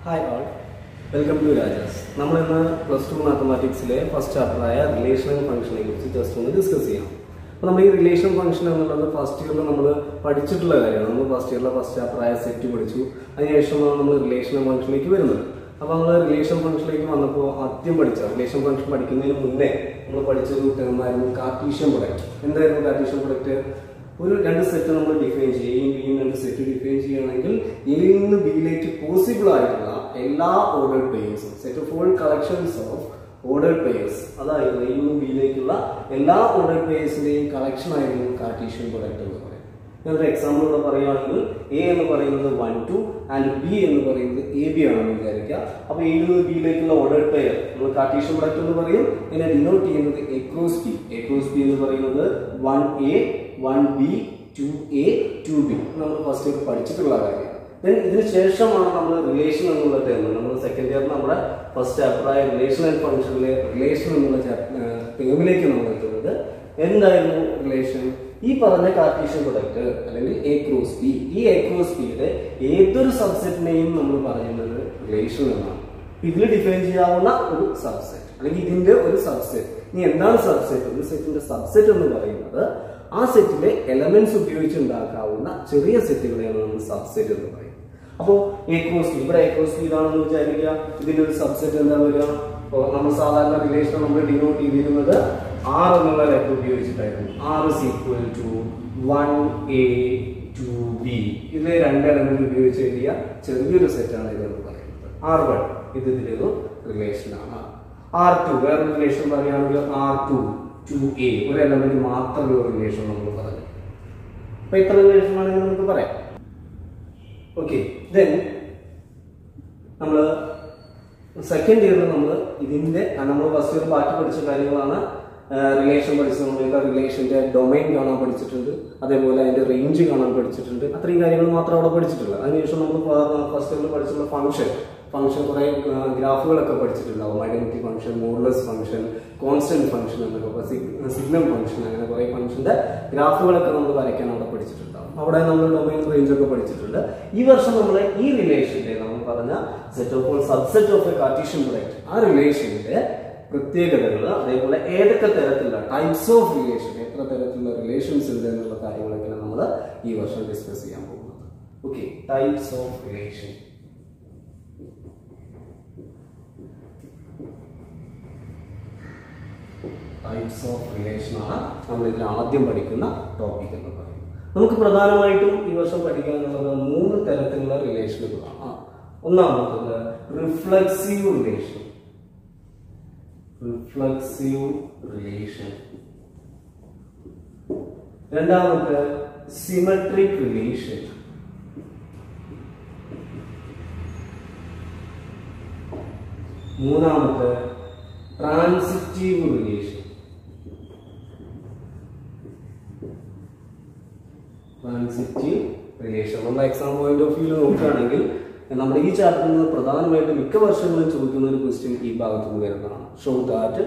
Hi all, welcome to Rajas. നമ്മൾ ഇന്ന് plus 2 മാത്തമാറ്റിക്സിലെ first ചാപ്റ്ററായ relational ഫംഗ്ഷനെ കുറിച്ച് ജസ്റ്റ് ഒന്ന് ഡിസ്കസ് ചെയ്യാം. അപ്പോൾ നമ്മൾ ഈ റിലേഷൻ ഫംഗ്ഷൻ എന്നുള്ളത് ഫസ്റ്റ് ഇയറിൽ നമ്മൾ പഠിച്ചിട്ടുള്ള കാര്യമാണ്. നമ്മൾ ഫസ്റ്റ് ഇയറിലെ ഫസ്റ്റ് ചാപ്റ്ററായ സെറ്റ് പഠിച്ചു. അതിനുശേഷമാണ് നമ്മൾ റിലേഷണൽ ഫംഗ്ഷനിലേക്ക് വരുന്നത്. അപ്പോൾ നമ്മൾ റിലേഷൻ ഫംഗ്ഷനിലേക്ക് വന്നപ്പോൾ ആദ്യം പഠിച്ച റിലേഷൻ ഫംഗ്ഷൻ പഠിക്കുന്നതിന് മുന്നേ നമ്മൾ പഠിച്ചൊരു ടേമായിരുന്നു കാർട്ടീഷ്യൻ പ്രൊഡക്റ്റ്. എന്തായിരുന്നു കാർട്ടീഷ്യൻ പ്രൊഡക്റ്റ്? ഒരു രണ്ട് സെറ്റ് നമ്മൾ ഡിഫൈൻ ചെയ്യും, എയും ബിയും രണ്ട് സെറ്റ് ഡിഫൈൻ ചെയ്യുകയാണെങ്കിൽ എയിൽ നിന്ന് ബിയിലേക്ക് പോസിബിൾ ആയിട്ടുള്ള എല്ലാ ഓർഡേഡ് പെയേഴ്സും set of all collections of ordered pairs, അതായത് എയിൽ നിന്ന് ബിയിലേക്കുള്ള എല്ലാ ഓർഡേഡ് പെയേഴ്സിന്റെയും കളക്ഷൻ ആയിരുന്നു കാർട്ടീഷ്യൻ പ്രൊഡക്റ്റ് എന്ന് പറയുന്നത്. ഞാനൊരു എക്സാമ്പിൾ ഇവിടെ പറയുകയാണെങ്കിൽ എ എന്ന് പറയുന്നത് 1 2 ആൻഡ് ബി എന്ന് പറയുന്നത് എ ബി ആണെന്ന് വിചാരിക്കുക. അപ്പൊ എയിൽ നിന്ന് ബിയിലേക്കുള്ള ഓർഡേഡ് പെയർ നമ്മൾ കാർട്ടീഷ്യൻ പ്രൊഡക്റ്റ് എന്ന് പറയും. ഇതിനെ ഡിനോട്ട് ചെയ്യുന്നത് A cross B. A cross B എന്ന് പറയുന്നത് 1a 1b 2a 2b നമ്മൾ ഫസ്റ്റ് ഇയർ പഠിച്ചിട്ടുള്ള കാര്യമാണ്. ഇതിന് ശേഷമാണ് നമ്മൾ റിലേഷൻ എന്നുള്ള ടേം നമ്മൾ സെക്കൻഡ് ഇയറിൽ നമ്മുടെ ഫസ്റ്റ് ചാപ്റ്ററായ റിലേഷൻ ആൻഡ് ഫംഗ്ഷനിലെ റിലേഷൻ എന്നുള്ള ടേമിലേക്ക് നമ്മൾ എത്തുന്നത്. എന്തായിരുന്നു റിലേഷൻ? ഈ പറഞ്ഞ കാർട്ടീഷ്യൻ പ്രൊഡക്റ്റ് അല്ലെങ്കിൽ എ ക്രോസ് ബി, ഈ എ ക്രോസ് ബിയുടെ ഏതൊരു സബ്സെറ്റിനെയും നമ്മൾ പറയുന്നത് റിലേഷൻ എന്നാണ്. ഇതിൽ ഡിഫൈൻ ചെയ്യാവുന്ന ഒരു സബ്സെറ്റ് അല്ലെങ്കിൽ ഇതിന്റെ ഒരു സബ്സെറ്റ്. ഇനി എന്താണ് സബ്സെറ്റ്? ഒരു സെറ്റിന്റെ സബ്സെറ്റ് എന്ന് പറയുന്നത് ആ സെറ്റിലെ എലമെന്റ്സ് ഉപയോഗിച്ച് ഉണ്ടാക്കാവുന്ന ചെറിയ സെറ്റുകളെയാണ് നമ്മൾ സബ്സെറ്റ് എന്ന് പറയും. അപ്പോൾ എ ക്രോസ് ബി, ഇവിടെ എ ക്രോസ് ബി ഇതാണെന്ന് വിചാരിക്കുക. ഇതിന്റെ ഒരു സബ്സെറ്റ് എന്താ വരിക? നമ്മൾ സാധാരണ റിലേഷൻ നമ്മൾ ഡിനോട്ട് ചെയ്തിരുന്നത് R എന്നുള്ള letter ഉപയോഗിച്ചിട്ടായിരുന്നു. R is equal to 1a 2b. ഇത് രണ്ട് എലമെന്റ് ഉപയോഗിച്ച് എഴുതിയ ചെറിയൊരു സെറ്റാണ് ഇതെന്ന് പറയുന്നത്. R1 ഇത് ഇതിലൊരു റിലേഷൻ ആണ്. R2 വേറൊരു റിലേഷൻ പറയുകയാണെങ്കിൽ R2 2a ഒരു എലമെന്റ് മാത്രമുള്ള റിലേഷൻ നമ്മൾ പറഞ്ഞു. അപ്പൊ ഇത്ര റിലേഷൻ ആണെങ്കിൽ നമുക്ക് പറയാം. ഓക്കെ, ദെൻ നമ്മൾ സെക്കൻഡ് ഇയറിൽ നമ്മൾ ഇതിന്റെ നമ്മൾ ഫസ്റ്റ് ഇയർ ബാക്കി പഠിച്ച കാര്യങ്ങളാണ്. റിലേഷൻ പഠിച്ചത് നമ്മൾ റിലേഷന്റെ ഡൊമൈൻ കാണാൻ പഠിച്ചിട്ടുണ്ട്, അതേപോലെ അതിന്റെ റേഞ്ച് കാണാൻ പഠിച്ചിട്ടുണ്ട്. അത്രയും കാര്യങ്ങൾ മാത്രം അവിടെ പഠിച്ചിട്ടുള്ളത്. അതിനുശേഷം നമ്മൾ ഫസ്റ്റ് ഇയറിൽ പഠിച്ചിട്ടുള്ള ഫംഗ്ഷൻ കുറെ ഗ്രാഫുകളൊക്കെ പഠിച്ചിട്ടുണ്ടാവും. Identity function, modulus function, constant function എന്നൊക്കെ സിഗ്നൽ ഫംഗ്ഷൻ, അങ്ങനെ കുറെ ഫംഗ്ഷന്റെ ഗ്രാഫുകളൊക്കെ നമ്മൾ വരയ്ക്കാൻ അവിടെ പഠിച്ചിട്ടുണ്ടാവും. അവിടെ നമ്മൾ ഡൊമൈൻ റേഞ്ച് ഒക്കെ പഠിച്ചിട്ടുണ്ട്. ഈ വർഷം നമ്മൾ ഈ റിലേഷന്റെ നമ്മൾ പറഞ്ഞ set of subset of A Cartesian product, ആ റിലേഷന്റെ പ്രത്യേകതകൾ, അതേപോലെ ഏതൊക്കെ തരത്തിലുള്ള ടൈപ്സ് ഓഫ് റിലേഷൻ, എത്ര തരത്തിലുള്ള റിലേഷൻസ് ഉണ്ട് എന്നുള്ള കാര്യങ്ങളൊക്കെയാണ് നമ്മൾ ഈ വർഷം ഡിസ്കസ് ചെയ്യാൻ പോകുന്നത്. Okay, types of relation. Types of relation ആണ് നമ്മൾ ഇതിൽ ആദ്യം പഠിക്കുന്ന ടോപ്പിക് എന്ന് പറയുന്നത്. നമുക്ക് പ്രധാനമായിട്ടും ഈ വർഷം പഠിക്കാനുള്ളത് 3 തരത്തിലുള്ള റിലേഷനുകളാണ്. ഒന്നാമത്തത് റിഫ്ലെക്സീവ് റിലേഷൻ. രണ്ടാമത്തെ സിമെട്രിക് റിലേഷൻ. മൂന്നാമത്തെ ട്രാൻസിറ്റീവ് റിലേഷൻ. നമ്മൾ എക്സാം പോയിന്റ് ഓഫ് വ്യൂ നോക്കുകയാണെങ്കിൽ നമ്മുടെ ഈ ചാപ്റ്ററിൽ നിന്ന് പ്രധാനമായിട്ടും മിക്ക വർഷങ്ങളും ചോദിക്കുന്ന ഒരു ക്വസ്റ്റ്യൻ ഈ ഭാഗത്ത് നിന്ന് വരുന്നതാണ്. ഷോ ദാറ്റ്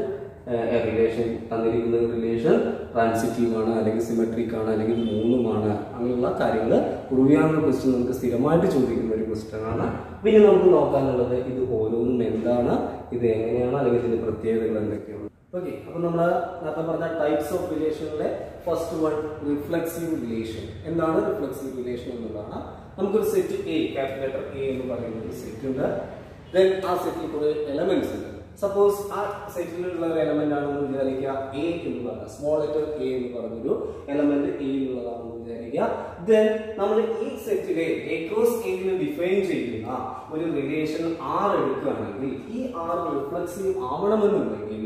റിലേഷൻ തന്നിരിക്കുന്ന റിലേഷൻ ട്രാൻസിറ്റീവ് ആണ്, അല്ലെങ്കിൽ സിമെട്രിക് ആണ്, അല്ലെങ്കിൽ മൂന്നുമാണ്, അങ്ങനെയുള്ള കാര്യങ്ങൾ പ്രൂവ് ചെയ്യാനുള്ള ക്വസ്റ്റ്യൻ നമുക്ക് സ്ഥിരമായിട്ട് ചോദിക്കുന്ന ഒരു ക്വസ്റ്റ്യൻ ആണ്. പിന്നെ നമുക്ക് നോക്കാനുള്ളത് ഇത് ഓരോന്നും എന്താണ്, ഇത് എങ്ങനെയാണ്, അല്ലെങ്കിൽ ഇതിന്റെ പ്രത്യേകതകൾ എന്തൊക്കെയാണ്. ഓക്കെ, അപ്പൊ നമ്മൾ നേരത്തെ പറഞ്ഞ ടൈപ്സ് ഓഫ് റിലേഷനിലെ ഫസ്റ്റ് വൺ റിഫ്ലെക്സീവ് റിലേഷൻ. എന്താണ് റിഫ്ലെക്സീവ് റിലേഷൻ എന്നുള്ളതാണ്. നമുക്കൊരു സെറ്റ് എ, കാൽക്കുലേറ്റർ എ എന്ന് പറയുന്ന ഒരു സെറ്റ് ഉണ്ട്. ദെൻ ആ സെറ്റിൽ കുറെ എലമെന്റ്സ് ഉണ്ട്. സപ്പോസ് ആ സെറ്റിലുള്ള ഒരു എലമെന്റ് ആണെന്ന് വിചാരിക്കുക എ എന്ന് പറഞ്ഞ സ്മോൾ ലെറ്റർ എ എന്ന് പറഞ്ഞൊരു എലമെന്റ് എ എന്നുള്ളതാണെന്ന് വിചാരിക്കുക. ദെൻ നമ്മൾ ഈ സെറ്റിലെ എ ക്രോസ് എയിൽ ഡിഫൈൻ ചെയ്യുന്ന ഒരു റിലേഷൻ ആർ എടുക്കുകയാണെങ്കിൽ ഈ ആർ റിഫ്ലെക്സീവ് ആവണമെന്നുണ്ടെങ്കിൽ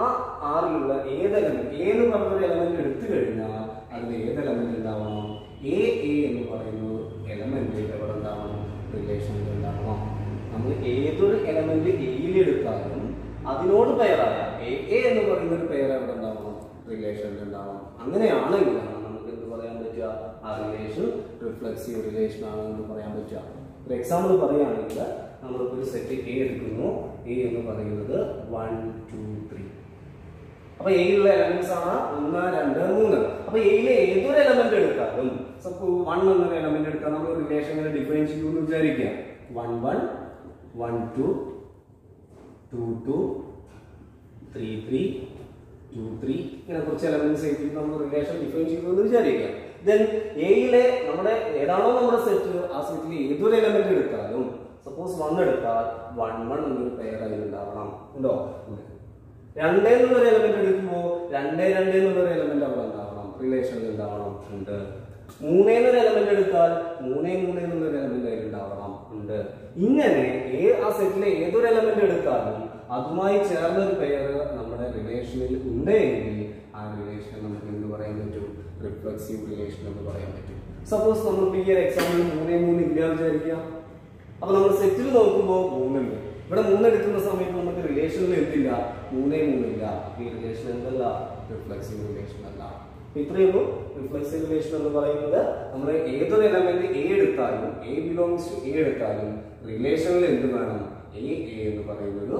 ആ ആറിലുള്ള ഏത് എലമെന്റ്, എ എന്ന് പറഞ്ഞൊരു എലമെന്റ് എടുത്തു കഴിഞ്ഞാൽ അതിൽ ഏത് എലമെന്റ് ഉണ്ടാവണം? എ എന്ന് പറയുന്ന എലമെന്റ് എവിടെ ഉണ്ടാവണം? റിലേഷനിൽ ഉണ്ടാവണം. നമ്മൾ ഏതൊരു എലമെന്റ് എയിൽ എടുത്താലും അതിനോട് പെയറായ എ എന്ന് പറയുന്ന ഒരു പെയർ എവിടെ ഉണ്ടാവണം? റിലേഷനിൽ ഉണ്ടാവണം. അങ്ങനെയാണെങ്കിലാണ് നമുക്ക് എന്ത് പറയാൻ പറ്റുക? ആ റിലേഷൻ റിഫ്ലെക്സീവ് റിലേഷൻ ആണെന്ന് പറയാൻ പറ്റുക. ഒരു എക്സാമ്പിൾ പറയുകയാണെങ്കിൽ നമ്മളിപ്പോൾ ഒരു സെറ്റ് എ എടുക്കുന്നു. എ എന്ന് പറയുന്നത് 1 2 3. അപ്പൊ എയിലുള്ള എലമെന്റ്സ് ആണ് 1 2 3. അപ്പൊ എയിലെ ഏതൊരു എലമെന്റ് എടുത്താലും സപ്പോസ് 1 എന്നൊരു എലമെന്റ് എടുത്താൽ നമ്മൾ റിലേഷൻ ഡിഫൈൻ ചെയ്യുമെന്ന് വിചാരിക്കുക. 1 1 1 2 2 2 3 3 2 3 ഇങ്ങനെ കുറച്ച് എലമെന്റ്സ് എഴുതിയിട്ട് നമ്മൾ റിലേഷൻ ഡിഫൈൻ ചെയ്തു എന്ന് വിചാരിക്കാം. ദെൻ എയിലെ നമ്മുടെ ഏതാണോ നമ്മുടെ സെറ്റ്, ആ സെറ്റിൽ ഏതൊരു എലമെന്റ് എടുത്താലും സപ്പോസ് 1 എടുത്താൽ 1 1 എന്നൊരു പെയർ അതിലുണ്ടാവണം. ഉണ്ടോ? 2 എന്നുള്ളൊരു എലമെന്റ് എടുക്കുമ്പോൾ 2 2 എന്നുള്ളൊരു എലമെന്റ് അവിടെ ഉണ്ടാവണം, റിലേഷനിൽ ഉണ്ടാവണം. ഉണ്ട്. 3 എന്നൊരു എലമെന്റ് എടുത്താൽ 3 3 എന്നുള്ളൊരു എലമെന്റ് അതിൽ ഉണ്ടാവണം. ഉണ്ട്. ഇങ്ങനെ ആ സെറ്റിലെ ഏതൊരു എലമെന്റ് എടുത്താലും അതുമായി ചേർന്നൊരു പെയർ നമ്മുടെ റിലേഷനിൽ ഉണ്ടെങ്കിൽ ആ റിലേഷൻ നമുക്ക് എന്ത് പറയാൻ പറ്റും? റിഫ്ലക്സീവ് റിലേഷൻ എന്ന് പറയാൻ പറ്റും. സപ്പോസ് നമുക്ക് ഈ ഒരു എക്സാമ്പിൾ 3 3 ഇല്ല വിചാരിക്കാം. അപ്പൊ നമ്മൾ സെറ്റിൽ നോക്കുമ്പോൾ 3 ഉണ്ട്. ഇവിടെ 3 എടുക്കുന്ന സമയത്ത് നമുക്ക് റിലേഷനിൽ എന്തില്ല? 3 3 ഇല്ല. ഈ റിലേഷൻ എന്തല്ല? റിഫ്ലക്സീവ് റിലേഷൻ അല്ല. ഇത്രയേ ഉള്ളൂ. റിഫ്ലക്സീവ് റിലേഷൻ എന്ന് പറയുന്നത് നമ്മൾ ഏതൊരു എലമെന്റ് എ എടുത്താലും, എ ബിലോങ്സ് ടു എ എടുത്താലും റിലേഷനിൽ എന്ത് വേണം? എ എന്ന് പറയുന്നത്.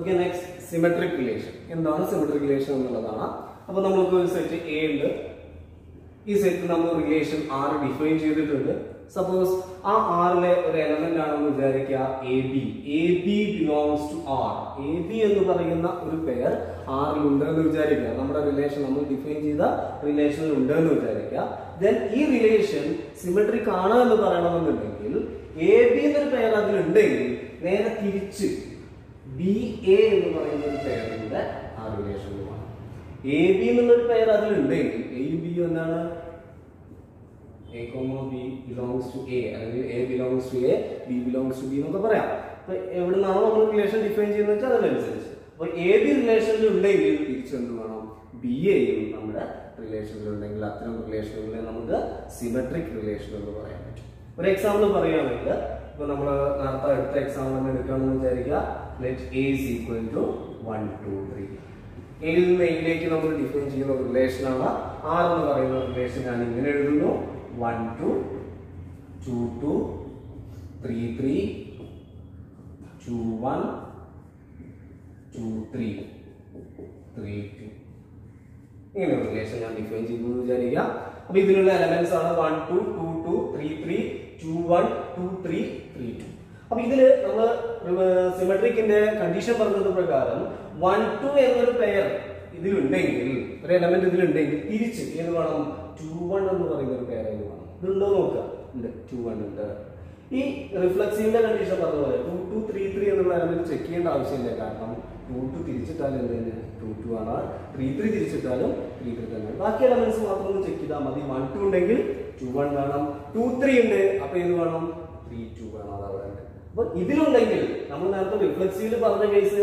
Okay, next symmetric relation. എന്താണ് സിമെട്രിക് റിലേഷൻ എന്നുള്ളതാണ്. അപ്പൊ നമുക്ക് ഒരു സെറ്റ് എ ഉണ്ട്. ഈ സെറ്റ് നമ്മൾ റിലേഷൻ R ഡിഫൈൻ ചെയ്തിട്ടുണ്ട്. സപ്പോസ് ആ ആറിലെ ഒരു എലമെന്റ് ആണെന്ന് വിചാരിക്കുക A B. A B belongs to R. A B എന്ന് പറയുന്ന ഒരു പെയർ ആറിൽ ഉണ്ടെന്ന് വിചാരിക്കുക. നമ്മുടെ റിലേഷൻ നമ്മൾ ഡിഫൈൻ ചെയ്ത റിലേഷനിൽ ഉണ്ടെന്ന് വിചാരിക്കുക. ദെൻ ഈ റിലേഷൻ സിമെട്രിക് ആണ് എന്ന് പറയണമെന്നുണ്ടെങ്കിൽ എ ബി എന്നൊരു പെയർ അതിലുണ്ടെങ്കിൽ നേരെ തിരിച്ച് ബി എ എന്ന് പറയുന്ന ഒരു പെയറിന്റെ ആ റിലേഷനിൽ വേണം. എ ബി എന്നുള്ളൊരു പെയർ അതിലുണ്ടെങ്കിൽ എയും ബി എന്താണ്? A, B belongs to A, അല്ലെങ്കിൽ A belongs to A, B belongs to B എന്നൊക്കെ പറയാം. അപ്പൊ എവിടെ നിന്നാണോ നമ്മൾ റിലേഷൻ ഡിഫൈൻ ചെയ്യുന്നത് വെച്ചാൽ അതിനനുസരിച്ച്. അപ്പൊ എ ബി റിലേഷനിൽ ഉണ്ടെങ്കിൽ തിരിച്ചെന്ത് വേണം? ബി എയും നമ്മുടെ റിലേഷനിൽ ഉണ്ടെങ്കിൽ അത്തരം റിലേഷനുകളെ നമുക്ക് സിമെട്രിക് റിലേഷൻ എന്ന് പറയാൻ പറ്റും. ഒരു എക്സാമ്പിൾ പറയുകയാണെങ്കിൽ ഇപ്പൊ നമ്മൾ നേരത്തെ അടുത്ത എക്സാമ്പിൾ തന്നെ എടുക്കുകയാണെന്ന് വിചാരിക്കുക. Let A is equal to 1 2 3. എയിൽ നിന്ന് എയിലേക്ക് നമ്മൾ ഡിഫൈൻ ചെയ്യുന്ന റിലേഷനാണ് ആർ എന്ന് പറയുന്ന റിലേഷൻ. ഞാൻ ഇങ്ങനെ എഴുതുന്നു: 1 2 2 2 3 3 2 1 2 3 3 2. ഇങ്ങനെ ഒരു റിലേഷൻ ഞാൻ ഡിഫൈൻ ചെയ്തു എന്ന് വിചാരിക്കുക. അപ്പൊ ഇതിലുള്ള എലമെന്റ്സ് ആണ് 1 2 2 2 3 3 2 1 2 3 3 2. അപ്പൊ ഇതില് നമ്മൾ സിമെട്രിക്കിന്റെ കണ്ടീഷൻ പറഞ്ഞത് പ്രകാരം 1 2 എന്നൊരു പെയർ ഇതിലുണ്ടെങ്കിൽ, ഒരു എലമെന്റ് ഇതിലുണ്ടെങ്കിൽ തിരിച്ച് ഏത് വേണം? 2 1 എന്ന് പറയുന്ന ഒരു പെയർ ഏത് വേണം? ഇതുണ്ടോ നോക്കുക. ഉണ്ട്, 2 1 ഉണ്ട്. ഈ റിഫ്ലക്സീവിന്റെ കണ്ടീഷൻ പറഞ്ഞ പോലെ 2 2 3 3 എന്നുള്ള എലമെന്റ് ചെക്ക് ചെയ്യേണ്ട ആവശ്യമില്ല. കാരണം 2 2 തിരിച്ചിട്ടാലും എന്ത് തന്നെ 2 2 ആണ്, 3 3 തിരിച്ചിട്ടാലും 3 3 തന്നെ. ബാക്കി എലമെന്റ്സ് മാത്രം ഒന്ന് ചെക്ക് ചെയ്താൽ മതി. 1 2 ഉണ്ടെങ്കിൽ 2 1 വേണം, 2 3 ഉണ്ട്, അപ്പൊ ഇത് വേണം 3 2 വേണം. അതവിടെ. അപ്പൊ ഇതിലുണ്ടെങ്കിൽ നമ്മൾ നേരത്തെ റിഫ്ലക്സീവിൽ പറഞ്ഞ കേസ്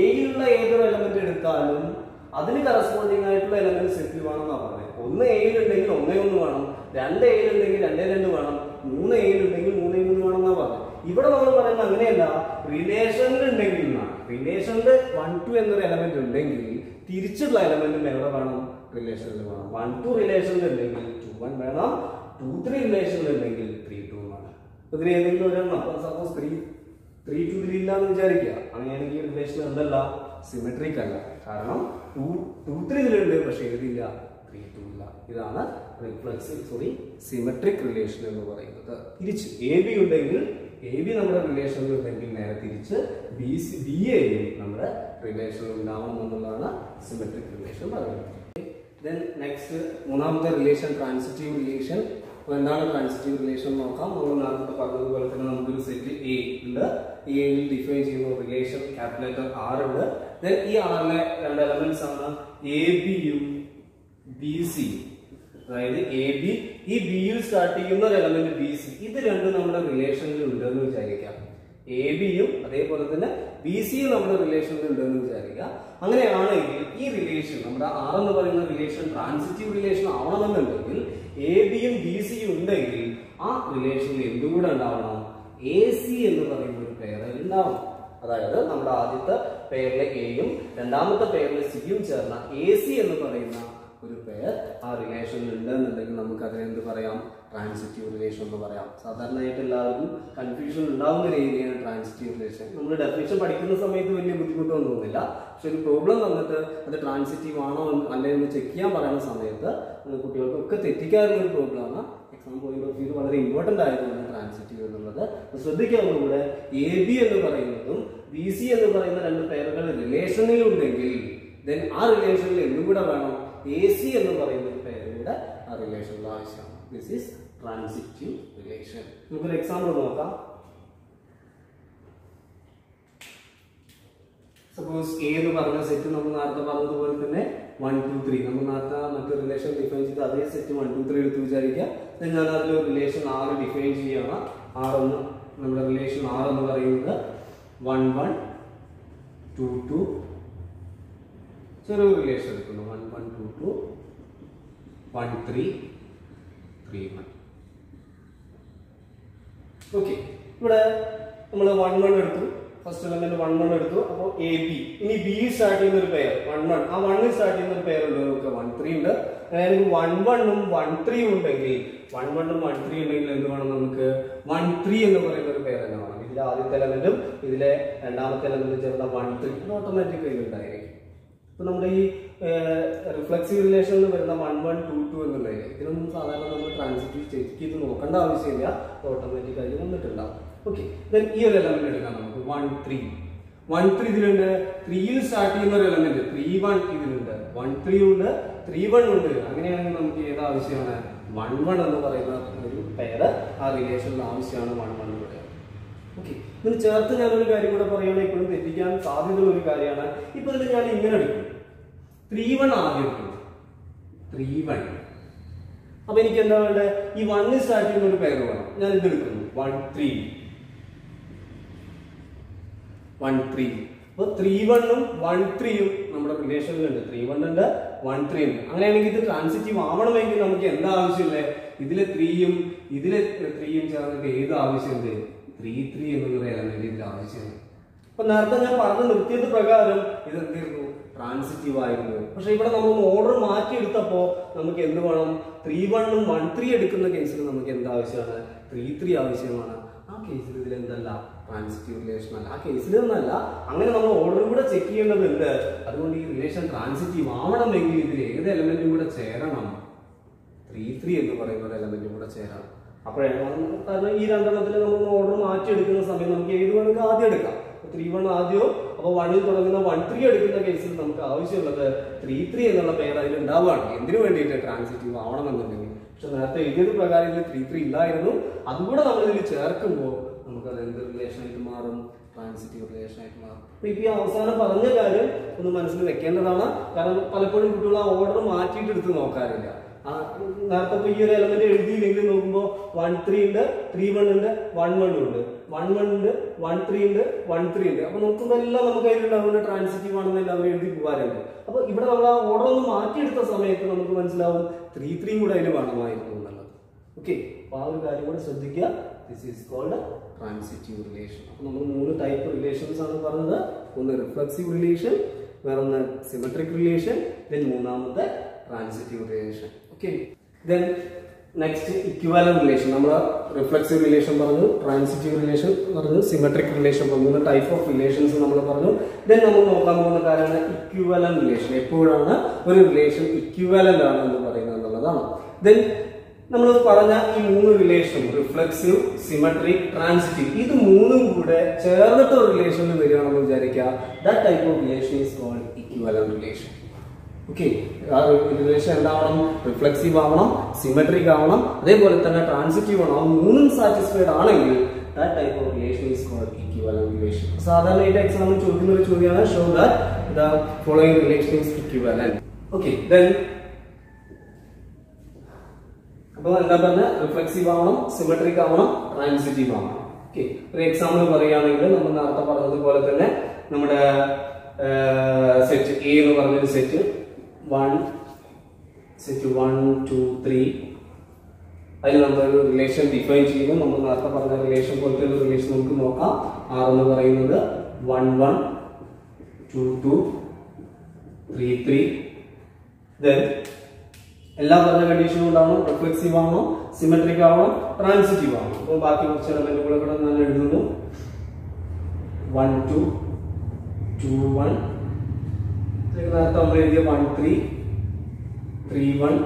എയിലുള്ള ഏതൊരു എലമെന്റ് എടുത്താലും അതിന് കറസ്പോണ്ടിങ് ആയിട്ടുള്ള എലമെന്റ് സെറ്റിൽ വേണമെന്നാണ് പറഞ്ഞത്. 1 എയിലുണ്ടെങ്കിൽ 1 1 വേണം, 2 എയിലുണ്ടെങ്കിൽ 2 2 വേണം, 3 എയിലുണ്ടെങ്കിൽ 3 3 വേണം എന്നാണ് പറഞ്ഞത്. ഇവിടെ നമ്മൾ പറയുന്നത് അങ്ങനെയല്ല, റിലേഷനിൽ ഉണ്ടെങ്കിൽ എന്നാണ്. റിലേഷനിൽ 1 2 എന്നൊരു എലമെന്റ് ഉണ്ടെങ്കിൽ തിരിച്ചുള്ള എലമെന്റിന് എവിടെ വേണം? റിലേഷനിൽ വേണം. 1 2 റിലേഷനിൽ ഉണ്ടെങ്കിൽ 2 1 വേണം, 2 3 റിലേഷനിൽ ഉണ്ടെങ്കിൽ 3 2 വേണം. ഇതിന് ഏതെങ്കിലും ഒരെണ്ണം, സപ്പോസ് 3 3 2 3 ഇല്ല എന്ന് വിചാരിക്കുക. അങ്ങനെയാണെങ്കിൽ റിലേഷൻ എന്തല്ല? സിമെട്രിക് അല്ല. കാരണം 2 3 ഇതിലുണ്ട്, പക്ഷെ ഏതില്ല? 3 2 ഇല്ല. ഇതാണ് സിമെട്രിക് റിലേഷൻ എന്ന് പറയുന്നത്. തിരിച്ച് എ ബി ഉണ്ടെങ്കിൽ, എ ബി നമ്മുടെ റിലേഷനിൽ ഉണ്ടെങ്കിൽ നേരെ തിരിച്ച് ബി എയും നമ്മുടെ റിലേഷനിൽ ഉണ്ടാവണം എന്നുള്ളതാണ് സിമെട്രിക് റിലേഷൻ പറയുന്നത്. ദെൻ നെക്സ്റ്റ് മൂന്നാമത്തെ റിലേഷൻ ട്രാൻസിറ്റീവ് റിലേഷൻ. അപ്പോൾ എന്താണ് ട്രാൻസിറ്റീവ് റിലേഷൻ നോക്കാം. നമ്മൾ നേരത്തെ പറഞ്ഞതുപോലെ തന്നെ നമുക്കൊരു സെറ്റ് എ ഉണ്ട്. ഈ എയിൽ ഡിഫൈൻ ചെയ്യുന്ന റിലേഷൻ കാൽക്കുലേറ്റർ R ഉണ്ട്. ദെൻ ഈ ആറിലെ രണ്ട് എലമെന്റ്സ് ആണ് എ ബിയും ബി സിയും. അതായത് എ ബി, ഈ ബിയിൽ സ്റ്റാർട്ട് ചെയ്യുന്ന ഒരു എലമെന്റ് ബി സി, ഇത് രണ്ടും നമ്മുടെ റിലേഷനിൽ ഉണ്ടെന്ന് വിചാരിക്കാം. എ ബിയും അതേപോലെ തന്നെ ബി സിയും നമ്മുടെ റിലേഷനിൽ ഉണ്ടെന്ന് വിചാരിക്കുക. അങ്ങനെയാണെങ്കിൽ ഈ റിലേഷൻ, നമ്മുടെ R എന്ന് പറയുന്ന റിലേഷൻ ട്രാൻസിറ്റീവ് റിലേഷൻ ആവണമെന്നുണ്ടെങ്കിൽ എ ബിയും ബി സിയും ഉണ്ടെങ്കിൽ ആ റിലേഷനിൽ എന്തുകൂടെ ഉണ്ടാവണം? എ സി എന്ന് പറയുന്ന ഒരു പെയർ ഉണ്ടാവണം. അതായത് നമ്മുടെ ആദ്യത്തെ പെയറിലെ എയും രണ്ടാമത്തെ പെയറിലെ സിയും ചേർന്ന എ സി എന്ന് പറയുന്ന ഒരു പെയർ ആ റിലേഷനിൽ ഉണ്ടെന്നുണ്ടെങ്കിൽ നമുക്ക് അതിനെന്ത് പറയാം? ട്രാൻസിറ്റീവ് റിലേഷൻ എന്ന് പറയാം. സാധാരണയായിട്ട് എല്ലാവർക്കും കൺഫ്യൂഷൻ ഉണ്ടാവുന്ന ഒരു ഏരിയയാണ് ട്രാൻസിറ്റീവ് റിലേഷൻ. നമ്മൾ ഡെഫിനിഷൻ പഠിക്കുന്ന സമയത്ത് വലിയ ബുദ്ധിമുട്ടൊന്നും തോന്നില്ല. പക്ഷെ ഒരു പ്രോബ്ലം വന്നിട്ട് അത് ട്രാൻസിറ്റീവ് ആണോ അല്ലെങ്കിൽ എന്ന് ചെക്ക് ചെയ്യാൻ പറയുന്ന സമയത്ത് കുട്ടികൾക്കൊക്കെ തെറ്റിക്കാറുള്ള ഒരു പ്രോബ്ലമാണ്. എക്സാം പോയിന്റ് ഓഫ് വ്യൂ വളരെ ഇമ്പോർട്ടൻ്റ് ആയതുകൊണ്ട് ട്രാൻസിറ്റീവ് എന്നുള്ളത് ശ്രദ്ധിക്കാവുന്നൂടെ. എ ബി എന്ന് പറയുന്നതും ബി സി എന്ന് പറയുന്ന രണ്ട് പേരുകൾ റിലേഷനിൽ ഉണ്ടെങ്കിൽ ദെൻ ആ റിലേഷനിൽ എന്തും കൂടെ വേണം? എ സി എന്ന് പറയുന്ന ഒരു പേര് കൂടെ ആ റിലേഷനിൽ ആവശ്യമാണ്. This is transitive relation. നമുക്കൊരു എക്സാമ്പിൾ നോക്കാം. സപ്പോസ് എ എന്ന് പറഞ്ഞ സെറ്റ് നമ്മൾ നേരത്തെ പറഞ്ഞതുപോലെ തന്നെ 1 2 3 നമ്മൾ നേരത്തെ മറ്റൊരു റിലേഷൻ ഡിഫൈൻ ചെയ്ത് അതേ സെറ്റ് 1 2 3 എടുത്ത് വിചാരിക്കുക. ഞാൻ അതിലൊരു റിലേഷൻ R ഡിഫൈൻ ചെയ്യുകയാണ്. നമ്മുടെ റിലേഷൻ R എന്ന് പറയുന്നത് 1 1 2 2 ചെറിയൊരു റിലേഷൻ എടുക്കുന്നു. 1 1 2 2 1 3 3 1. ഓക്കെ, ഇവിടെ നമ്മൾ 1 1 എടുത്തു. ഫസ്റ്റ് എലമെന്റ് 1 1 എടുത്തു. അപ്പോൾ എ ബി. ഇനി ബി സ്റ്റാർട്ട് ചെയ്യുന്ന ഒരു പെയർ 1 1. ആ 1 സ്റ്റാർട്ട് ചെയ്യുന്ന ഒരു പെയർ ഉണ്ട്, നമുക്ക് 1 3 ഉണ്ട്. അതായത് 1 1 ഉം 1 3 ഉണ്ടെങ്കിൽ 1 1 ഉം 1 3 ഉണ്ടെങ്കിൽ എന്ത് വേണം? നമുക്ക് 1 3 എന്ന് പറയുന്ന ഒരു പെയർ തന്നെ വേണം. ഇതിലെ ആദ്യത്തെ എലമെന്റും ഇതിലെ രണ്ടാമത്തെ എലമെന്റും ചേർന്ന 1 3 ഇത് ഓട്ടോമാറ്റിക് ഉണ്ടായിരിക്കും. അപ്പൊ നമ്മുടെ ഈ റിഫ്ലക്സീവ് റിലേഷനിൽ വരുന്ന 1 1 2 2 എന്നുള്ളത് ഇതിനൊന്നും സാധാരണ നമ്മൾ ട്രാൻസിറ്റീവ് ചെക്ക് ചെയ്ത് നോക്കേണ്ട ആവശ്യമില്ല. ഓട്ടോമാറ്റിക് ആയി വന്നിട്ടുണ്ടാവും. ഓക്കെ, ഈ ഒരു എലമെന്റ് എടുക്കാം നമുക്ക് 1 3. 1 3 ഇതിലുണ്ട്. 3യിൽ സ്റ്റാർട്ട് ചെയ്യുന്ന ഒരു എലമെന്റ് 3 1 ഇതിലുണ്ട്. 1 3 ഉണ്ട്, 3 1 ഉണ്ട്. അങ്ങനെയാണെങ്കിൽ നമുക്ക് ഏത് ആവശ്യമാണ്? 1 1 എന്ന് പറയുന്ന ഒരു പെയർ ആ റിലേഷനിൽ ആവശ്യമാണ്. 1 1 കൂടെ. ഓക്കെ, ഇതിന് ചേർത്ത് ഞാനൊരു കാര്യം കൂടെ പറയുകയാണെങ്കിൽ ഇപ്പോഴും തെറ്റിക്കാൻ സാധ്യതയുള്ള ഒരു കാര്യമാണ്. ഇപ്പൊ ഇതിൽ ഞാൻ ഇങ്ങനെ എടുക്കും. 3 1 ആദ്യം എടുക്കും. 3 1. അപ്പൊ എനിക്ക് എന്താ വേണ്ടത്? ഈ 1 സ്റ്റാർട്ട് ചെയ്യുന്ന ഒരു പെയർ വേണം. ഞാൻ ഇത് എടുക്കുന്നു 1 3 1 3. അപ്പൊ 3 1 ഉം 1 3 ഉം നമ്മുടെ റിലേഷനിലുണ്ട്. 3 1 ഉണ്ട്, 1 3 ഉണ്ട്. അങ്ങനെയാണെങ്കിൽ ഇത് ട്രാൻസിറ്റീവ് ആവണമെങ്കിൽ നമുക്ക് എന്താ ആവശ്യമില്ലേ? ഇതിലെ 3യും ഇതിലെ 3യും ചേർന്നിട്ട് ഏത് ആവശ്യമുണ്ട്? 3 3 എന്നുള്ള എലമെന്റ് ഇതിൽ ആവശ്യമാണ്. അപ്പൊ നേരത്തെ ഞാൻ പറഞ്ഞു നിർത്തിയത് പ്രകാരം ഇത് എന്തായിരുന്നു? ട്രാൻസിറ്റീവ് ആയിരുന്നു. പക്ഷെ ഇവിടെ നമ്മൾ ഓർഡർ മാറ്റിയെടുത്തപ്പോ നമുക്ക് എന്ത് വേണം? 3 1 ഉം 1 3 എടുക്കുന്ന കേസിൽ നമുക്ക് എന്ത് ആവശ്യമാണ്? 3 3 ആവശ്യമാണ്. ആ കേസിൽ ഇതിൽ എന്തല്ല? ട്രാൻസിറ്റീവ് റിലേഷൻ അല്ല. ആ കേസിൽ ഒന്നല്ല. അങ്ങനെ നമ്മൾ ഓർഡർ കൂടെ ചെക്ക് ചെയ്യേണ്ടതുണ്ട്. അതുകൊണ്ട് ഈ റിലേഷൻ ട്രാൻസിറ്റീവ് ആവണമെങ്കിൽ ഇതിൽ ഏത് എലമെന്റും കൂടെ ചേരണം? 3 3 എന്ന് പറയുന്ന ഒരു എലമെന്റും കൂടെ ചേരണം. അപ്പോഴാണ് കാരണം ഈ രണ്ടെണ്ണത്തിൽ നമ്മൾ ഓർഡർ മാറ്റിയെടുക്കുന്ന സമയം നമുക്ക് ഏത് വേണമെങ്കിൽ ആദ്യം എടുക്കാം. 3 1 ആദ്യമോ അപ്പൊ 1 ൽ തുടങ്ങുന്ന 1 3 എടുക്കുന്ന കേസിൽ നമുക്ക് ആവശ്യമുള്ളത് 3 3 എന്നുള്ള പേര് അതിൽ ഉണ്ടാവുകയാണ്. എന്തിനു വേണ്ടിയിട്ട്? ട്രാൻസിറ്റീവ് ആവണമെന്നുണ്ടെങ്കിൽ. പക്ഷെ നേരത്തെ എഴുതിയത് പ്രകാരം ഇതിൽ 3 3 ഇല്ലായിരുന്നു. അതുകൂടെ നമ്മൾ ഇതിൽ ചേർക്കുമ്പോൾ നമുക്ക് അത് എന്ത് റിലേഷൻ ആയിട്ട് മാറും? ട്രാൻസിറ്റീവ് റിലേഷൻ ആയിട്ട് മാറും. അപ്പൊ ഇപ്പൊ ഈ അവസാനം പറഞ്ഞ കാര്യം ഒന്ന് മനസ്സിൽ വെക്കേണ്ടതാണ്. കാരണം പലപ്പോഴും കുട്ടികൾ ആ ഓർഡർ മാറ്റിയിട്ട് എടുത്ത് നോക്കാറില്ല. നേരത്തെ ഈ ഒരു എലമെന്റ് എഴുതിയില്ലെങ്കിൽ നോക്കുമ്പോൾ 1 3 ഉണ്ട്, 3 1 ഉണ്ട്, 1 1 ഉണ്ട്, 1 1 ഉണ്ട്, 1 3 ഉണ്ട്, 1 3 ഉണ്ട്. അപ്പൊ നോക്കുമ്പോൾ എല്ലാം നമുക്ക് അതിലുണ്ടാവുന്ന ട്രാൻസിറ്റീവ് ആണെന്ന് എല്ലാവരും എഴുതി പോകാറുണ്ട്. അപ്പൊ ഇവിടെ നമ്മൾ ആ ഓർഡർ ഒന്ന് മാറ്റിയെടുത്ത സമയത്ത് നമുക്ക് മനസ്സിലാവും 3 3 കൂടെ അതിന് വേണമായിരുന്നു എന്നുള്ളത്. ഓക്കെ, അപ്പൊ ആ ഒരു കാര്യം കൂടെ ശ്രദ്ധിക്കുക. This is called transitive relation. അപ്പൊ നമ്മൾ 3 ടൈപ്പ് റിലേഷൻസ് ആണ് പറഞ്ഞത്. ഒന്ന് റിഫ്ലക്സീവ് റിലേഷൻ, വേറൊന്ന് സിമെട്രിക് റിലേഷൻ, ദെൻ മൂന്നാമത്തെ transitive relation. Okay, then next equivalent relation. നമ്മൾ റിഫ്ലക്സീവ് റിലേഷൻ പറഞ്ഞു, ട്രാൻസിറ്റീവ് റിലേഷൻ പറഞ്ഞു, സിമെട്രിക് റിലേഷൻ പറഞ്ഞു. 3 ടൈപ്പ് ഓഫ് റിലേഷൻസ് നമ്മൾ പറഞ്ഞു. ദെൻ നമ്മൾ നോക്കാൻ പോകുന്ന കാര്യമാണ് ഇക്വിവാലന്റ് റിലേഷൻ. എപ്പോഴാണ് ഒരു റിലേഷൻ ഇക്വിവാലന്റ് ആണ് എന്ന് പറയുന്നത് എന്നുള്ളതാണ്. ദെൻ നമ്മൾ പറഞ്ഞ ഈ 3 റിലേഷൻ റിഫ്ലക്സീവ്, സിമെട്രിക്, ട്രാൻസിറ്റീവ്, ഇത് 3ഉം കൂടെ ചേർന്നിട്ട് ഒരു റിലേഷനിൽ വരികയാണെന്ന് വിചാരിക്കുക. That type of relation is called equivalent relation. Okay, ആ റിലേഷൻ എന്താവണം? റിഫ്ലക്സീവ് ആവണം, സിമെട്രിക് ആവണം, അതേപോലെ തന്നെ ട്രാൻസിറ്റീവ് ആവണം. 3ഉം സാറ്റിസ്ഫൈഡ് ആണെങ്കിൽ that type of relation is called equivalent relation. സാധാരണയായിട്ട് എക്സാമിൽ ചോദിക്കുന്ന ഒരു ചോദ്യമാണ് show that the following relation is equivalent. Okay, then അപ്പൊ എന്താ പറഞ്ഞ? റിഫ്ലക്സീവ് ആവണം, സിമെട്രിക് ആവണം, ട്രാൻസിറ്റീവ് ആവണം. ഓക്കെ, ഒരു എക്സാമ്പിൾ പറയുകയാണെങ്കിൽ നമ്മൾ നേരത്തെ പറഞ്ഞതുപോലെ തന്നെ നമ്മുടെ സെറ്റ് എ എന്ന് പറഞ്ഞൊരു സെറ്റ് 1 2 3 അതിൽ നമ്മളൊരു റിലേഷൻ ഡിഫൈൻ ചെയ്യുന്നു. നമ്മൾ നേരത്തെ പറഞ്ഞ റിലേഷൻ പോലത്തെ ഒരു റിലേഷൻ നമുക്ക് നോക്കാം. R എന്ന് പറയുന്നത് 1 1 2 2 3 3. Then എല്ലാ പറഞ്ഞ കണ്ടീഷനും ഉണ്ടാവണം. റിഫ്ലെക്സീവ് ആവണം, സിമെട്രിക് ആവണം, ട്രാൻസിറ്റീവ് ആവണം. അപ്പോൾ ബാക്കി കുറച്ച് എലമെന്റുകൾ കൂടെ ഞാൻ എഴുതുന്നു. 1 2 2 1 നേരത്തെ നമ്മൾ എഴുതിയ 1 3 3 1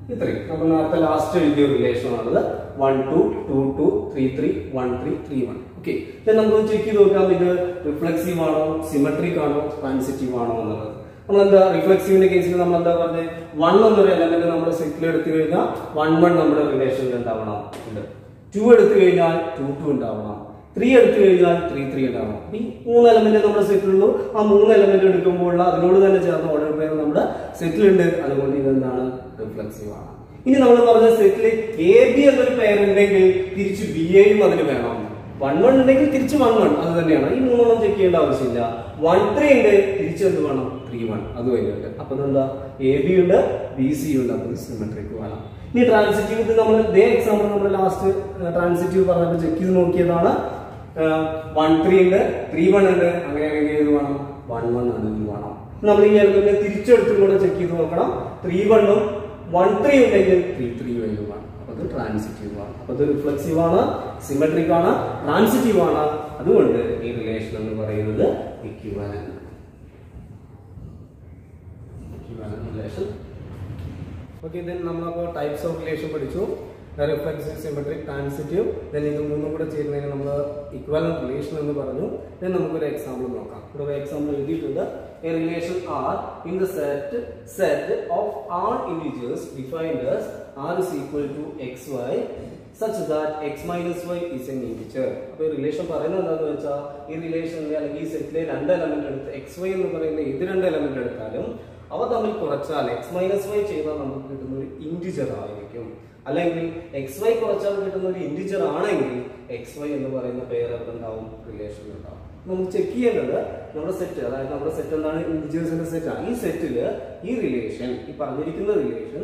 3. നമ്മൾ നേരത്തെ ലാസ്റ്റ് എഴുതിയ റിലേഷൻ ആണത്. 1 2 2 2 3 3 1 3 3 1. ഓക്കെ, നമുക്ക് ചെക്ക് ചെയ്ത് നോക്കാം ഇത് റിഫ്ലെക്സീവ് ആണോ, സിമെട്രിക് ആണോ, ട്രാൻസിറ്റീവ് ആണോ എന്നുള്ളത്. നമ്മളെന്താ റിഫ്ലെക്സീവിന്റെ കേസിൽ നമ്മൾ എന്താ പറഞ്ഞത്, 1 എന്നൊരു എലമെന്റ് നമ്മുടെ സെറ്റിൽ എടുത്തു കഴിഞ്ഞാൽ 1 1 നമ്മുടെ റിലേഷനിൽ ഉണ്ടാവണം. 2 എടുത്തു കഴിഞ്ഞാൽ 2 2 ഉണ്ടാവണം. 3 എടുത്തു കഴിഞ്ഞാൽ 3 3 ഉണ്ടാവണം. ഈ 3 എലമെന്റ് നമ്മുടെ സെറ്റിലുള്ളൂ. ആ 3 എലമെന്റ് എടുക്കുമ്പോൾ അതിനോട് തന്നെ ചേർന്ന ഓർഡർ പേര് നമ്മുടെ സെറ്റിലുണ്ട്. അതുകൊണ്ട് ഇതെന്താണ്, റിഫ്ലെക്സീവ് ആണ്. ഇനി നമ്മൾ പറഞ്ഞ സെറ്റിൽ എ ബി എന്നൊരു പേരുണ്ടെങ്കിൽ തിരിച്ച് ബി എയും അതിന് വേണം. 1 1 ഉണ്ടെങ്കിൽ തിരിച്ച് 1 1 അത് തന്നെയാണ്. ഈ 3 ചെക്ക് ചെയ്യേണ്ട ആവശ്യമില്ല. 1 3 ഉണ്ട്, തിരിച്ച് എന്ത് വേണം, 3 1 അത് കഴിഞ്ഞിട്ട്. അപ്പൊ എന്താ, എ ബി ഉണ്ട്, ബി സി ഉണ്ട്. അപ്പൊ സിമെട്രിക് വേണം. ഇനി ട്രാൻസിറ്റീവ് നമ്മൾ ഇതേ എക്സാമ്പിൾ നമ്മൾ ലാസ്റ്റ് ട്രാൻസിറ്റീവ് പറഞ്ഞപ്പോൾ ചെക്ക് ചെയ്ത് നോക്കിയതാണ്. 1 3 ഉണ്ട്, 3 1 ഉണ്ട്. അങ്ങനെയാണെങ്കിൽ ഇത് വേണം, 1 1 ആണ് ഇത് വേണം. നമ്മൾ ഈ എലമെന്റ് തിരിച്ചെടുത്തും കൂടെ ചെക്ക് ചെയ്ത് നോക്കണം. 3 1 ഉം 1 3 ഉണ്ടെങ്കിൽ 3 3 വാല്യൂ ആണ്. അപ്പൊ ഇത് ട്രാൻസിറ്റീവ് ആണ്. അപ്പൊ ഇത് റിഫ്ലെക്സീവ് ആണ്, സിമെട്രിക് ആണ്, ട്രാൻസിറ്റീവ് ആണ്. അതുകൊണ്ട് ഈ റിലേഷൻ എന്ന് പറയുന്നത് ഇക്വിവാലന്റ് റിലേഷൻ. ഓക്കെ, ദെൻ നമ്മളപ്പോൾ ടൈപ്സ് ഓഫ് റിലേഷൻ പഠിച്ചു. Reflexive, symmetric, transitive. ദെൻ ഇത് മൂന്നും കൂടെ ചേരുന്നതിന് നമ്മൾ ഇക്വാലന്റ് റിലേഷൻ എന്ന് പറഞ്ഞു. ദെൻ നമുക്കൊരു എക്സാമ്പിൾ നോക്കാം. ഇവിടെ ഒരു എക്സാമ്പിൾ എഴുതിയിട്ടുണ്ട്. A relation R in the set of all integers defined as R is equal to xy such that x minus y is an integer. അപ്പോൾ ഈ റിലേഷൻ പറയുന്നത് എന്താണെന്ന് വെച്ചാൽ, ഈ റിലേഷനിലെ അല്ലെങ്കിൽ ഈ സെറ്റിലെ 2 എലമെന്റ് എടുത്ത് xy എന്ന് പറയുന്ന ഏത് 2 എലമെന്റ് എടുത്താലും അവ തമ്മിൽ കുറച്ചാൽ x മൈനസ് വൈ ചെയ്താൽ നമുക്ക് കിട്ടുന്ന ഒരു ഇന്റിജർ ആയിരിക്കും. അല്ലെങ്കിൽ xy കുറച്ചാൽ കിട്ടുന്ന ഒരു ഇന്റിജർ ആണെങ്കിൽ xy എന്ന് പറയുന്ന പേര് അവിടെ ഉണ്ടാവും, റിലേഷൻ ഉണ്ടാവും. നമുക്ക് ചെക്ക് ചെയ്യേണ്ടത് നമ്മുടെ സെറ്റ്, അതായത് നമ്മുടെ സെറ്റ് എന്താണ്, ഇന്റിജേഴ്സിന്റെ സെറ്റ് ആണ്. ഈ സെറ്റില് ഈ റിലേഷൻ, ഈ പറഞ്ഞിരിക്കുന്ന റിലേഷൻ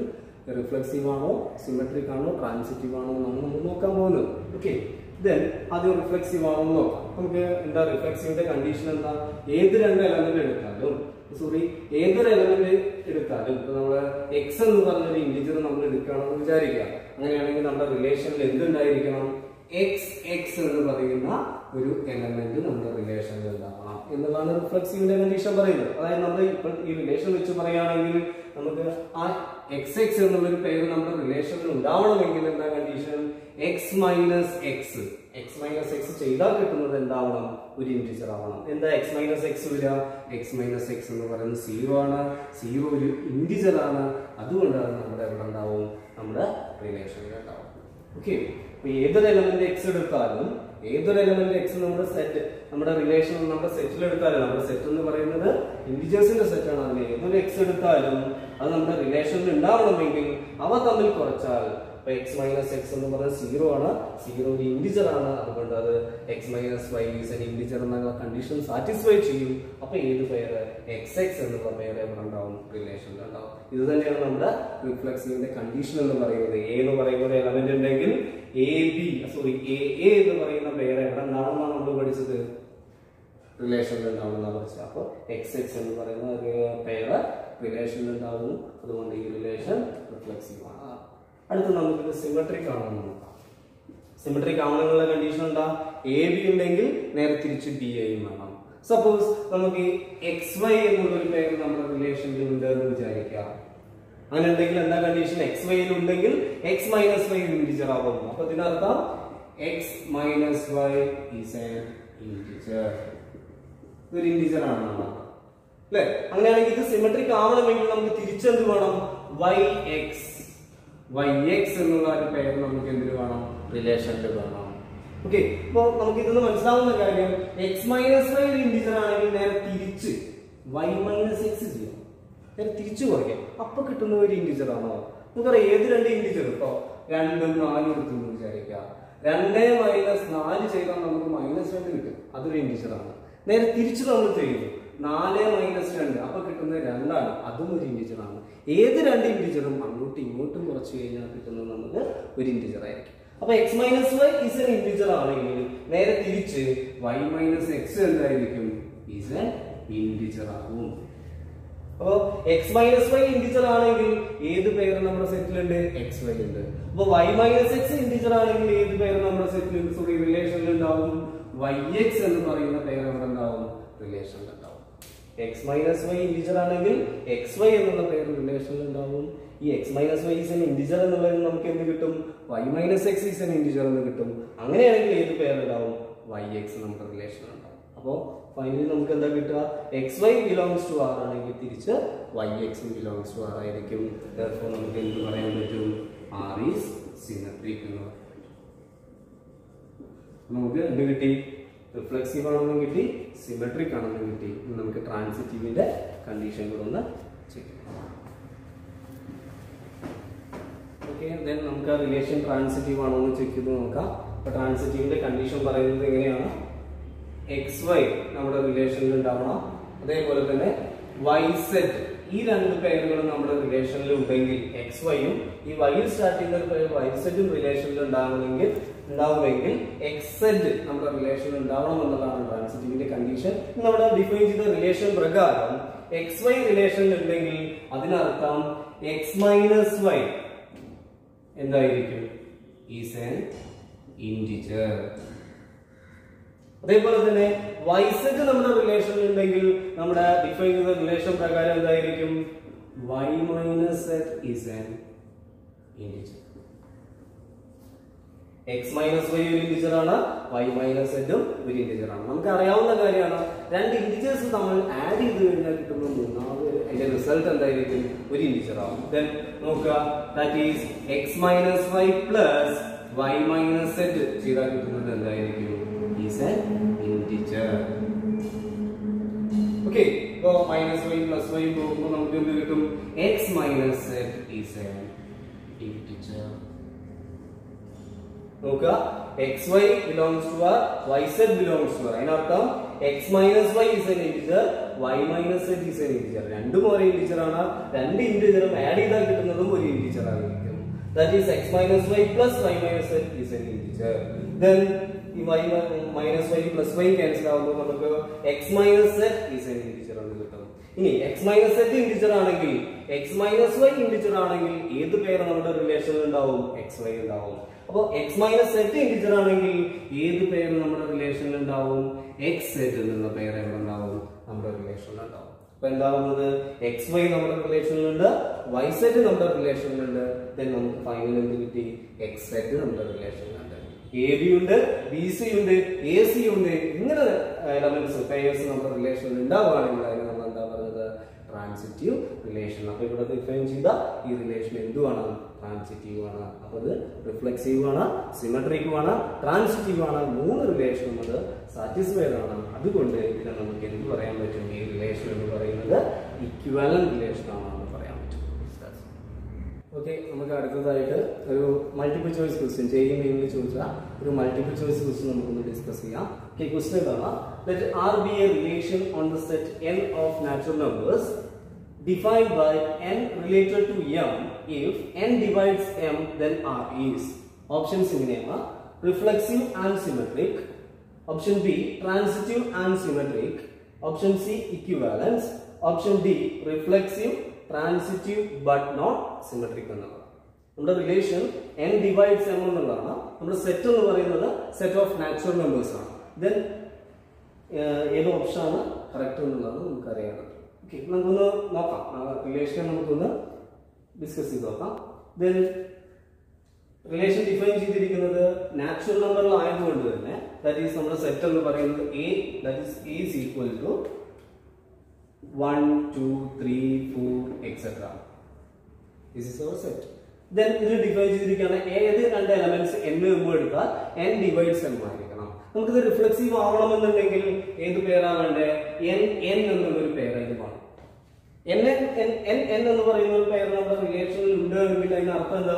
റിഫ്ലെക്സീവ് ആണോ, സിമെട്രിക് ആണോ, ട്രാൻസിറ്റീവ് ആണോ എന്നാണ് നമ്മൾ നോക്കാൻ പോകുന്നത്. ഓക്കെ, ദെൻ ആദ്യം റിഫ്ലെക്സീവ് ആണോ എന്ന് നോക്കാം. നമുക്ക് എന്താ റിഫ്ലെക്സീവിന്റെ കണ്ടീഷൻ എന്താ, ഏതൊരു എലമെന്റ് എടുത്താലും ഏതൊരു എലമെന്റ് എടുത്താലും ഇപ്പൊ നമ്മള് എക്സ് എന്ന് പറഞ്ഞൊരു ഇന്റിജർ നമ്മൾ എടുക്കുകയാണെന്ന് വിചാരിക്കുക. അങ്ങനെയാണെങ്കിൽ നമ്മുടെ റിലേഷനിൽ എന്തുണ്ടായിരിക്കണം, എക്സ് എക്സ് എന്ന് പറയുന്ന ഒരു എലമെന്റ് നമ്മുടെ റിലേഷനിൽ ഉണ്ടാവണം എന്നുള്ളതാണ് റിഫ്ലെക്സീവിന്റെ കണ്ടീഷൻ പറയുന്നത്. അതായത് നമ്മൾ ഇപ്പോൾ ഈ റിലേഷൻ വെച്ച് പറയുകയാണെങ്കിൽ നമുക്ക് ആ എക്സ് എക്സ് എന്നുള്ളൊരു പേര് നമ്മുടെ റിലേഷനിൽ ഉണ്ടാവണമെങ്കിൽ എന്താ കണ്ടീഷൻ, എക്സ് മൈനസ് എക്സ് ചെയ്താൽ കിട്ടുന്നത് എന്താവണം, ഒരു ഇന്റിജർ ആവണം. എന്താ എക്സ് മൈനസ് എക്സ് വരിക, എക്സ് മൈനസ് എക്സ് എന്ന് പറയുന്നത് 0 ആണ്. 0 ഒരു ഇന്റിജർ ആണ്. അതുകൊണ്ടാണ് നമ്മുടെ എവിടെ ഉണ്ടാവും, നമ്മുടെ റിലേഷനിൽ ഉണ്ടാവും. ഓക്കെ, അപ്പൊ ഏതൊരു എലമെന്റ് എക്സ് എടുത്താലും, ഏതൊരു എലമെന്റ് എക്സ് നമ്മുടെ സെറ്റ്, നമ്മുടെ റിലേഷൻ നമ്മുടെ സെറ്റിൽ എടുത്താലും, നമ്മുടെ സെറ്റ് എന്ന് പറയുന്നത് ഇന്റിജേഴ്സിന്റെ സെറ്റ് ആണ്. അതിന് ഏതൊരു എക്സ് എടുത്താലും അത് നമ്മുടെ റിലേഷനിൽ ഉണ്ടാവണമെങ്കിൽ അവ തമ്മിൽ കുറച്ചാൽ, ഇപ്പൊ എക്സ് മൈനസ് എക്സ് എന്ന് പറയുന്നത് 0 ആണ്. 0 ഒരു ഇന്റിജർ ആണ്. അതുകൊണ്ട് അത് X minus Y is N integer എന്നുള്ള കണ്ടീഷൻ സാറ്റിസ്ഫൈ ചെയ്യും. അപ്പൊ ഏത് പേര്, എക്സ് എക്സ് എന്നുള്ള പേര് എവിടെ ഉണ്ടാവും, റിലേഷനിൽ ഉണ്ടാവും. ഇത് തന്നെയാണ് നമ്മുടെ റിഫ്ലെക്സീവിന്റെ കണ്ടീഷൻ എന്ന് പറയുന്നത്. എ എന്ന് പറയുന്ന ഒരു എലമെന്റ് ഉണ്ടെങ്കിൽ എ എന്ന് പറയുന്ന പേര് എവിടെ ഉണ്ടാവണമെന്നാണ് നമ്മൾ പഠിച്ചത്, റിലേഷനിൽ ഉണ്ടാവുമെന്നാണ് പഠിച്ചത്. അപ്പൊ എക്സ് എക്സ് എന്ന് പറയുന്ന ഒരു പേര് റിലേഷനിൽ ഉണ്ടാവുന്നു. അതുകൊണ്ട് ഈ റിലേഷൻ റിഫ്ലെക്സീവ് ആണ്. അടുത്ത് നമുക്കിത് സിമെട്രിക് ആണെന്ന് നോക്കാം. സിമെട്രിക് ആണെന്നുള്ള കണ്ടീഷൻ എന്താ, എ ബി ഉണ്ടെങ്കിൽ നേരെ തിരിച്ച് ബി ഐയും വേണം. സപ്പോസ് നമുക്ക് എക്സ് വൈ എന്നുള്ളൊരു പേര് നമ്മുടെ റിലേഷനിൽ ഉണ്ട് എന്ന് വിചാരിക്കാം. അങ്ങനെ ഉണ്ടെങ്കിൽ എന്താ കണ്ടീഷൻ, എക്സ് വൈയിൽ ഉണ്ടെങ്കിൽ എക്സ് മൈനസ് വൈ ഇന്റിജർ ആവുന്നു. അപ്പൊ ഇതിനർത്ഥം X minus Y is N integer, ഇതൊരു ഇന്റിജർ ആണെന്നാണ് അല്ലെ. അങ്ങനെയാണെങ്കിൽ ഇത് സിമെട്രിക് ആവണമെങ്കിൽ നമുക്ക് തിരിച്ചെന്ത് വേണം, വൈ എക്സ് എന്നുള്ള ഒരു പേര് നമുക്ക് എന്തിനു വേണം, റിലേഷനിൽ വേണം. ഓക്കെ, അപ്പൊ നമുക്ക് ഇതൊന്ന് മനസ്സിലാവുന്ന കാര്യം, എക്സ് മൈനസ് വൈ ഒരു ഇന്റിജർ ആണെങ്കിൽ നേരെ തിരിച്ച് വൈ മൈനസ് എക്സ് ചെയ്യാം, നേരെ തിരിച്ചു കുറയ്ക്കാം. അപ്പൊ കിട്ടുന്ന ഒരു ഇന്റിജർ ആണോ, നമുക്കറിയാം ഏത് 2 ഇന്റിജർ, ഇപ്പൊ 2 4 എടുത്തു വിചാരിക്കാം. 2 മൈനസ് 4 ചെയ്താൽ നമുക്ക് -2 കിട്ടും, അതൊരു ഇന്റിജർ ആണ്. നേരെ തിരിച്ചു നമ്മൾ ചെയ്യുന്നു, 4 മൈനസ് 2 അപ്പൊ കിട്ടുന്നത് 2 ആണ്, അതും ഒരു ഇന്റിജർ ആണ്. ഏത് 2 ഇന്റിജറും അങ്ങോട്ടും ഇങ്ങോട്ടും കുറച്ച് കഴിഞ്ഞാൽ കിട്ടുന്നത് നമുക്ക് ഒരു ഇന്റിജർ ആയിരിക്കും. അപ്പൊ X minus Y is N integer ആണെങ്കിൽ നേരെ തിരിച്ച് വൈ മൈനസ് എക്സ് എന്തായിരിക്കും, ഈസ് എൻ ഇന്റിജർ ആകും. അപ്പൊ എക്സ് മൈനസ് വൈ ഇന്റിജർ ആണെങ്കിൽ ഏത് പേര് നമ്മുടെ സെറ്റിലുണ്ട്? എക്സ് വൈ ഉണ്ട്. അപ്പൊ വൈ മൈനസ് എക്സ് ഇന്റിജർ ആണെങ്കിൽ ഏത് പേര് നമ്മുടെ സെറ്റിലുണ്ട്? സോറി, റിലേഷനിൽ ഉണ്ടാവും. വൈ എക്സ് എന്ന് പറയുന്ന പേര് എവിടെ ഉണ്ടാവും? റിലേഷനിൽ ഉണ്ടാവും. എക്സ് മൈനസ് വൈ ഇന്റിജർ ആണെങ്കിൽ എക്സ് വൈ എന്നുള്ള പേര് റിലേഷനിൽ ഉണ്ടാവും. ഈ X minus Y is N integer എന്നുള്ളതിന് നമുക്ക് എന്ത് കിട്ടും? Y minus X is N integer എന്ന് കിട്ടും. അങ്ങനെയാണെങ്കിൽ ഏത് പേരുണ്ടാവും? വൈ എക്സ് നമ്മുടെ റിലേഷനിൽ ഉണ്ടാവും. അപ്പോ ഫൈനലി നമുക്ക് എന്താ കിട്ടുക? X Y belongs to R ആണെങ്കിൽ തിരിച്ച് Y X belongs to R ആയിരിക്കും. therefore നമുക്ക് എന്ത് പറയാൻ പറ്റും? ആർ ഈസ് സിമെട്രിക് എന്ന് പറയാൻ പറ്റും. നമുക്ക് എന്ത് കിട്ടി? റിഫ്ലെക്സീവ് ആണെന്നും കിട്ടി, സിമെട്രിക് ആണെന്നും കിട്ടി. നമുക്ക് ട്രാൻസിറ്റീവിന്റെ കണ്ടീഷൻ കൂടെ ഒന്ന് ചെക്ക് ചെയ്യാം. ഓക്കെ, ദെൻ നമുക്ക് ആ റിലേഷൻ ട്രാൻസിറ്റീവ് ആണോ എന്ന് ചെക്ക് ചെയ്ത് നോക്കാം. അപ്പൊ ട്രാൻസിറ്റീവിന്റെ കണ്ടീഷൻ പറയുന്നത് എങ്ങനെയാണ്? എക്സ് വൈ നമ്മുടെ റിലേഷനിൽ ഉണ്ടാവണം. അതേപോലെ തന്നെ വൈ സെറ്റ്, ഈ രണ്ട് പേരുകളും നമ്മുടെ റിലേഷനിൽ ഉണ്ടെങ്കിൽ എക്സ് വൈയും ഈ വൈയിൽ സ്റ്റാർട്ട് ചെയ്യുന്ന ഒരു പേര് വൈ സെറ്റും റിലേഷനിൽ ഉണ്ടാവുമെങ്കിൽ എക്സ് സെറ്റ് നമ്മുടെ റിലേഷനിൽ ഉണ്ടാവണം എന്നതാണ് ട്രാൻസിറ്റീവിന്റെ കണ്ടീഷൻ. നമ്മുടെ ഡിഫൈൻ ചെയ്ത റിലേഷൻ പ്രകാരം എക്സ് വൈ റിലേഷനിൽ ഉണ്ടെങ്കിൽ അതിനർത്ഥം എക്സ് മൈനസ് വൈ എന്തായിരിക്കും? Is an integer. അതേപോലെ തന്നെ വൈ സെറ്റ് നമ്മുടെ റിലേഷനിൽ ഉണ്ടെങ്കിൽ നമ്മുടെ ഡിഫൈൻ ചെയ്ത റിലേഷൻ പ്രകാരം എന്തായിരിക്കും? Y minus set is an integer. X minus Y ഒരു ഇന്റിജർ ആണ്, വൈ മൈനസ് സെറ്റും ഒരു ഇന്റിജർ ആണ്. നമുക്ക് അറിയാവുന്ന കാര്യമാണ്. രണ്ട് ഇന്റിജേഴ്സ് നമ്മൾ ആഡ് ചെയ്ത് കഴിഞ്ഞാൽ കിട്ടുന്ന മൂന്നാമത് അതിന്റെ റിസൾട്ട് എന്തായിരിക്കും? ഒരു ഇന്റിജർ ആവും. ദെൻ നോക്കുക, that is x minus y plus y minus z ചെയ്താൽ കിട്ടുന്നത് എന്തായിരിക്കും? Is an integer. ഓക്കെ, ഇപ്പോ മൈനസ് വൈ പ്ലസ് വൈ നോക്കുമ്പോൾ നമുക്ക് എന്ത് കിട്ടും? X minus set is an integer. നോക്കുക, x Y belongs to R, y z belongs to R. അതിനർത്ഥം x minus Y is N integer, y minus set is N integer. രണ്ടും ഒരേ integer ആണ്. രണ്ട് ഇന്റിജറും ആഡ് ചെയ്താൽ കിട്ടുന്നതും ഒരു ഇന്റിജർ ആയിരിക്കും. That is x minus y plus y minus z is an integer. Then ഈ y minus y plus y cancel ആവുമ്പോൾ നമുക്ക് x minus z is an integer എന്ന് കിട്ടും. ഇനി x minus z ഇന്റിജർ ആണെങ്കിൽ x minus y ഇന്റിജർ ആണെങ്കിൽ ഏത് പേര് നമ്മുടെ റിലേഷനിൽ ഉണ്ടാവും? xy ഉണ്ടാവും. അപ്പോൾ x minus z ഇന്റിജർ ആണെങ്കിൽ ഏത് പേര് നമ്മുടെ റിലേഷനിൽ ഉണ്ടാവും? xz എന്നുള്ള പേര് എവിടെ ഉണ്ടാവും? നമ്മുടെ റിലേഷനിൽ ഉണ്ടാവും. അപ്പൊ എന്താവുന്നത്? എക്സ് വൈ നമ്മുടെ റിലേഷനിലുണ്ട്, വൈ സെറ്റ് നമ്മുടെ റിലേഷനിലുണ്ട്. ദെൻ നമുക്ക് ഫൈനൽ എന്ത് കിട്ടി? എക്സ് സെറ്റ് നമ്മുടെ റിലേഷനിലുണ്ട്. എ ബി ഉണ്ട്, ബി സി ഉണ്ട്, എ സി ഉണ്ട്. ഇങ്ങനെ എലമെന്റ്സ് പേയേഴ്സ് നമ്മുടെ റിലേഷനിൽ ഉണ്ടാവുകയാണെങ്കിൽ അതിന് നമ്മൾ എന്താ പറയുന്നത്? Transitive relation. അപ്പൊ ഇവിടെ ഡിഫൈൻ ചെയ്ത ഈ റിലേഷൻ എന്തുവാണ്? ട്രാൻസിറ്റീവ് ആണ്. അപ്പൊ അത് റിഫ്ലെക്സീവ് ആണ്, സിമെട്രിക് ആണ്, ട്രാൻസിറ്റീവ് ആണ്. മൂന്ന് റിലേഷനും അത് സാറ്റിസ്ഫൈഡ് ആണ്. അതുകൊണ്ട് ഇതിനെ നമുക്ക് എന്ത് പറയാൻ പറ്റും? ഈ റിലേഷൻ എന്ന് പറയുന്നത് ഇക്വിവാലന്റ് റിലേഷൻ ആണെന്ന് പറയാൻ പറ്റും. ഓക്കെ, നമുക്ക് അടുത്തതായിട്ട് ഒരു മൾട്ടിപ്പിൾ ചോയ്സ് ക്വസ്റ്റ്യൻ മെയിനിൽ ചോദിച്ച ഒരു മൾട്ടിപ്പിൾ ചോയ്സ് ക്വസ്റ്റ്യൻ നമുക്കൊന്ന് ഡിസ്കസ് ചെയ്യാം. ഓക്കെ, ക്വസ്റ്റ്യൻ ഇതാണ്. Let R be a relation on the set n of natural numbers defined by n related to m if n divides m then R is. Options ഇങ്ങനെയാണ്: reflexive and symmetric, option B transitive and symmetric, option C equivalence, option D reflexive, transitive but not symmetric എന്നുള്ളത്. നമ്മുടെ relation n divides m എന്നുള്ളതാണ്. നമ്മുടെ set എന്ന് പറയുന്നത് set of natural numbers ആണ്. Then ഏത് option ആണ് കറക്റ്റ് എന്നുള്ളത് നമുക്കറിയാം. ഓക്കെ, നമുക്കൊന്ന് നോക്കാം. റിലേഷൻ നമുക്കൊന്ന് ഡിസ്കസ് ചെയ്ത് നോക്കാം. ദെൻ റിലേഷൻ ഡിഫൈൻ ചെയ്തിരിക്കുന്നത് നാച്ചുറൽ നമ്പറിലായതുകൊണ്ട് തന്നെ ദാറ്റ് ഈസ് നമ്മുടെ സെറ്റ് എന്ന് പറയുന്നത് A, that is A is equal to 1 2 3 4 etc. This is our set. Then ഇത് ഡിഫൈൻ ചെയ്തിരിക്കുകയാണ് ഏത് രണ്ട് എലമെന്റ്സ് n എന്ന് എടുത്താൽ n ഡിവൈഡ്സ് m ആയിരിക്കണം. നമുക്കിത് റിഫ്ലെക്സീവ് ആവണമെന്നുണ്ടെങ്കിൽ ഏത് പേരാ വേണ്ടേ? n n എന്നുള്ളൊരു പേരായിട്ട് വേണം. n എന്ന് പറയുന്ന ഒരു പേര് നമ്മുടെ റിലേഷനിൽ ഉണ്ട് എങ്കിൽ അതിന് അർത്ഥം എന്താ?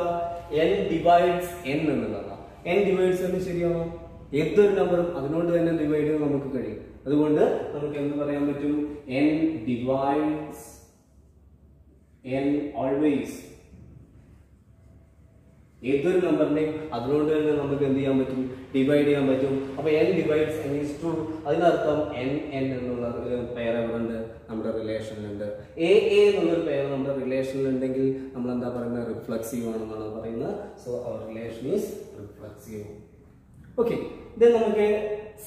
n ഡിവൈഡ്സ് n എന്നുള്ളതാണ്. n ഡിവൈഡ്സ് എന്ന് ശരിയാണോ? ഏതൊരു നമ്പറും അതിനോട് തന്നെ ഡിവൈഡ് ചെയ്യാൻ നമുക്ക് കഴിയും. അതുകൊണ്ട് നമുക്ക് എന്ത് പറയാൻ പറ്റും? n divides n always. ഏതൊരു നമ്പറിനെയും അതുകൊണ്ട് തന്നെ നമുക്ക് എന്ത് ചെയ്യാൻ പറ്റും, ഡിവൈഡ് ചെയ്യാൻ പറ്റും. അപ്പൊ n divides n is true, അതിനർത്ഥം n എന്നുള്ള പെയർ എവിടെ ഉണ്ട്, നമ്മുടെ റിലേഷനിലുണ്ട്. a എന്നുള്ളൊരു പെയർ നമ്മുടെ റിലേഷനിലുണ്ടെങ്കിൽ നമ്മൾ എന്താ പറയുന്നത്, റിഫ്ലക്സീവ് ആണെന്നാണ് പറയുന്നത്. So our relation is reflexive. Okay, ഇത് നമുക്ക്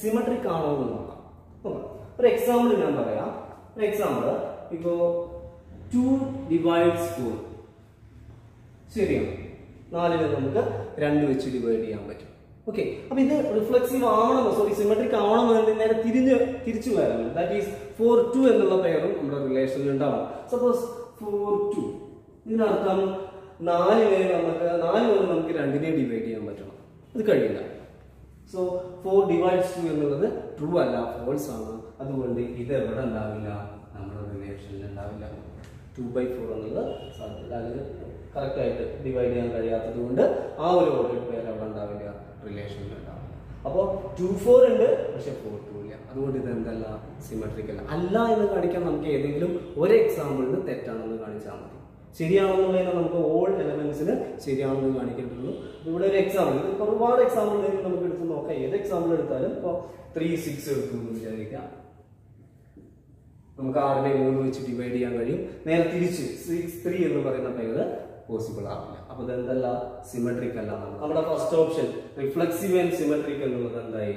സിമെട്രിക് ആണോ എന്ന് നോക്കാം. ഒരു എക്സാമ്പിൾ ഞാൻ പറയാം. ഒരു എക്സാമ്പിൾ, ഇപ്പോ 2 ഡിവൈഡ്സ് 4 ശരിയാണ്, 4 നമുക്ക് 2 വെച്ച് ഡിവൈഡ് ചെയ്യാൻ പറ്റും. ഓക്കെ, അപ്പൊ ഇത് റിഫ്ലക്സീവ് ആവണം, സോറി സിമെട്രിക് ആവണം എന്ന് നേരെ തിരിച്ചു വരാം. ദാറ്റ് ഈസ് 4 2 എന്നുള്ള പെയറും നമ്മുടെ റിലേഷനിൽ ഉണ്ടാവും. സപ്പോസ് 4 2, ഇതിനർത്ഥം 4 വരെ നമുക്ക് 2നെ ഡിവൈഡ് ചെയ്യാൻ പറ്റണം. അത് കഴിയില്ല. സോ 4 ഡിവൈഡ്സ് 2 എന്നുള്ളത് ട്രൂ അല്ല, ഫോൾസ് ആണ്. അതുകൊണ്ട് ഇത് എവിടെ ഉണ്ടാവില്ല, നമ്മുടെ റിലേഷനിൽ ഉണ്ടാവില്ല. 2/4 എന്നുള്ളത് സാധ്യത, അല്ലെങ്കിൽ കറക്റ്റ് ആയിട്ട് ഡിവൈഡ് ചെയ്യാൻ കഴിയാത്തത് കൊണ്ട് ആ ഒരു ഓർഡർ പെയർ എവിടെ ഉണ്ടാവില്ല, റിലേഷനിൽ ഉണ്ടാവില്ല. അപ്പോൾ 2 4 ഉണ്ട്, പക്ഷെ 4 2 ഇല്ല. അതുകൊണ്ട് ഇത് എന്തല്ല, സിമെട്രിക് അല്ല എന്ന് കാണിക്കാൻ നമുക്ക് ഏതെങ്കിലും ഒരു എക്സാമ്പിളിന് തെറ്റാണെന്ന് കാണിച്ചാൽ മതി. ശരിയാണെന്നുള്ളതിനെ നമുക്ക് ഓൾ എലമെന്റ്സിന് ശരിയാണെന്ന് കാണിക്കേണ്ടതുള്ളൂ. ഇവിടെ ഒരു എക്സാമ്പിൾ, ഇത് ഒരുപാട് എക്സാമ്പിൾ നമുക്ക് എടുത്ത് നോക്കാം. ഏത് എക്സാമ്പിൾ എടുത്താലും ഇപ്പോൾ 3 6 എടുത്തു എന്ന് വിചാരിക്കാം. നമുക്ക് 6നെ 3 വെച്ച് ഡിവൈഡ് ചെയ്യാൻ കഴിയും. നേരെ തിരിച്ച് 6 3 എന്ന് പറയുന്ന പേര് പോസിബിൾ ആവില്ല. അപ്പൊ ഇത് എന്തല്ല, സിമെട്രിക് അല്ല. നമ്മുടെ first option reflexive and symmetric എന്നുള്ളത് എന്തായി,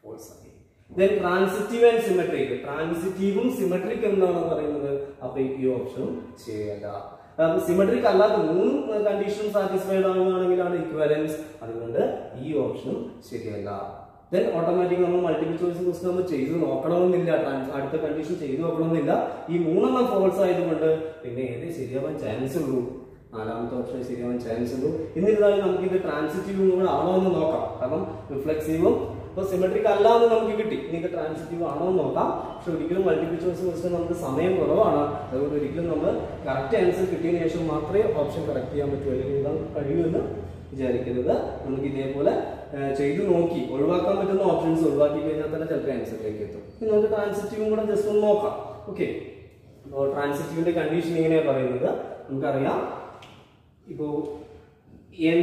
ഫോൾസ് ആയി. ദെൻ ട്രാൻസിറ്റീവ് ആൻഡ് സിമെട്രിക്, ട്രാൻസിറ്റീവും സിമെട്രിക് എന്നാണ് പറയുന്നത്. അപ്പൊ ഈ ഓപ്ഷനും ശരിയല്ല. സിമെട്രിക് അല്ലാത്ത 3 കണ്ടീഷൻ സാറ്റിസ്ഫൈഡ് ആവുകയാണെങ്കിലാണ് ഇക്വലൻസ്. അതുകൊണ്ട് ഈ ഓപ്ഷനും ശരിയല്ല. ദെൻ ഓട്ടോമാറ്റിക് നമ്മൾ മൾട്ടിപ്പിൾ ചോയ്സ് ക്വസ്റ്റൻ നമ്മൾ ചെയ്ത് നോക്കണമെന്നില്ല, അടുത്ത കണ്ടീഷൻ ചെയ്ത് നോക്കണമെന്നില്ല. ഈ 3 ഫോൾസ് ആയതുകൊണ്ട് പിന്നെ ഏത് ശരിയാവാൻ ചാൻസ് ഉള്ളൂ, 4ാമത്തെ ഓപ്ഷൻ ശരിയാവാൻ ചാൻസ് ഉള്ളൂ. എന്നിരുന്നാലും നമുക്ക് ഇത് ട്രാൻസിറ്റീവും കൂടെ ആണോ എന്ന് നോക്കാം. കാരണം റിഫ്ലക്സീവും ഇപ്പൊ സിമെട്രിക് അല്ല എന്ന് നമുക്ക് കിട്ടി, ഇനി ഇത് ട്രാൻസിറ്റീവ് ആണോ എന്ന് നോക്കാം. പക്ഷെ ഒരിക്കലും മൾട്ടിപ്പിൾ ചോയ്സ് ക്വസ്റ്റൻ നമുക്ക് സമയം കുറവാണ്. അതുകൊണ്ട് ഒരിക്കലും നമ്മൾ കറക്റ്റ് ആൻസർ കിട്ടിയതിനു ശേഷം മാത്രമേ ഓപ്ഷൻ കറക്റ്റ് ചെയ്യാൻ പറ്റൂ, അല്ലെങ്കിൽ എഴുതാൻ കഴിയുമെന്ന് വിചാരിക്കരുത്. നമുക്ക് ഇതേപോലെ ചെയ്തു നോക്കി ഒഴിവാക്കാൻ പറ്റുന്ന ഓപ്ഷൻസ് ഒഴിവാക്കി കഴിഞ്ഞാൽ തന്നെ ചിലപ്പോൾ ആൻസറിലേക്ക് എത്തും. ഇനി നമുക്ക് ട്രാൻസിറ്റീവും കൂടെ ജസ്റ്റ് ഒന്ന് നോക്കാം. ഓക്കെ, അപ്പോൾ ട്രാൻസിറ്റീവിന്റെ കണ്ടീഷൻ ഇങ്ങനെയാണ് പറയുന്നത്. നമുക്കറിയാം, ഇപ്പോ n,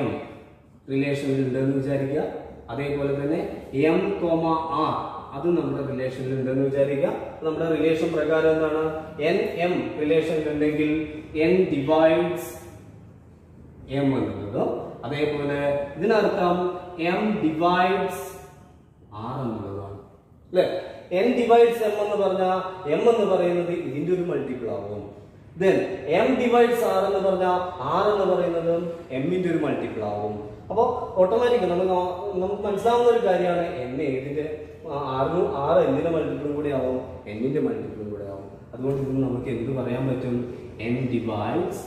m റിലേഷനിൽ ഉണ്ടെന്ന് വിചാരിക്കുക. അതേപോലെ തന്നെ m, r അത് നമ്മുടെ റിലേഷനിൽ ഉണ്ടെന്ന് വിചാരിക്കുക. നമ്മുടെ റിലേഷൻ പ്രകാരം എന്താണ്, n m റിലേഷനിൽ ഉണ്ടെങ്കിൽ n ഡിവൈഡ്സ് m എന്നുള്ളത്. അതേപോലെ ഇതിനർത്ഥം m ഡിവൈഡ്സ് r എന്നുള്ളതാണ് അല്ലെ. n ഡിവൈഡ്സ് m എന്ന് പറഞ്ഞാൽ m എന്ന് പറയുന്നത് ഇതിന്റെ ഒരു മൾട്ടിപ്പിൾ ആവും. ദെൻ m ഡിവൈഡ്സ് r എന്ന് പറഞ്ഞാൽ r എന്ന് പറയുന്നത് m ന്റെ ഒരു മൾട്ടിപ്പിൾ ആവും. അപ്പോൾ ഓട്ടോമാറ്റിക് നമുക്ക് മനസ്സിലാവുന്ന ഒരു കാര്യമാണ്, n ഏതിന്റെ r എന്തിന്റെ മൾട്ടിപ്പിളും കൂടെ ആവും, n ന്റെ മൾട്ടിപ്പിളും കൂടെ ആവും. അതുകൊണ്ട് ഇത് നമുക്ക് എന്ത് പറയാൻ പറ്റും, n ഡിവൈഡ്സ്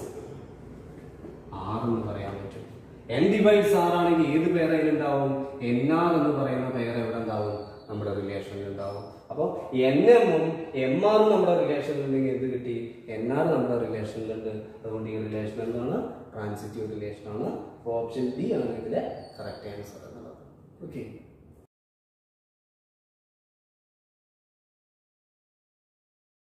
r എന്ന് പറയാൻ പറ്റും. n ഡിവൈഡ്സ് r ആണെങ്കിൽ ഏത് പെയർ അതിലുണ്ടാവും, nr എന്ന് പറയുന്ന പെയർ എവിടെ ഉണ്ടാവും, നമ്മുടെ റിലേഷനിൽ ഉണ്ടാവും. അപ്പോൾ nm ഉം mr നമ്മുടെ റിലേഷനിൽ ഉണ്ടെങ്കിൽ എന്ത് കിട്ടി, nr നമ്മുടെ റിലേഷനിലുണ്ട്. അതുകൊണ്ട് ഈ റിലേഷൻ എന്താണ്, ട്രാൻസിറ്റീവ് റിലേഷൻ ആണ്. ഓപ്ഷൻ ഡി ആണ് ഇതിലെ കറക്റ്റ് ആൻസർ എന്നുള്ളത്. ഓക്കെ.